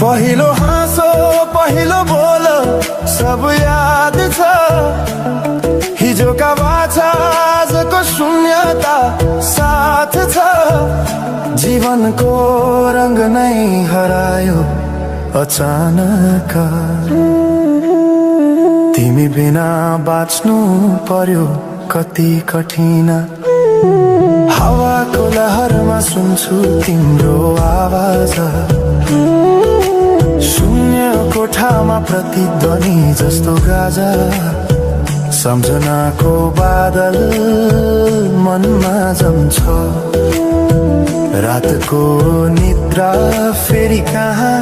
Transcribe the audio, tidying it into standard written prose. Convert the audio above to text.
पहिलो हाँसो पहिलो बोल सब याद छ, हिजोका बाछा आजको शून्यता साथ छ। जीवनको रंग नै हरायो अचानक, तिमी बिना बाँच्नु पर्यो कति कठिन। हावाको लहरमा सुन्छु तिम्रो आवाज, शून्य कोठामा प्रतिध्वनि जस्तो गाजा। सम्झनाको बादल मनमा जम्छ, रातको निद्रा फेरि कहाँ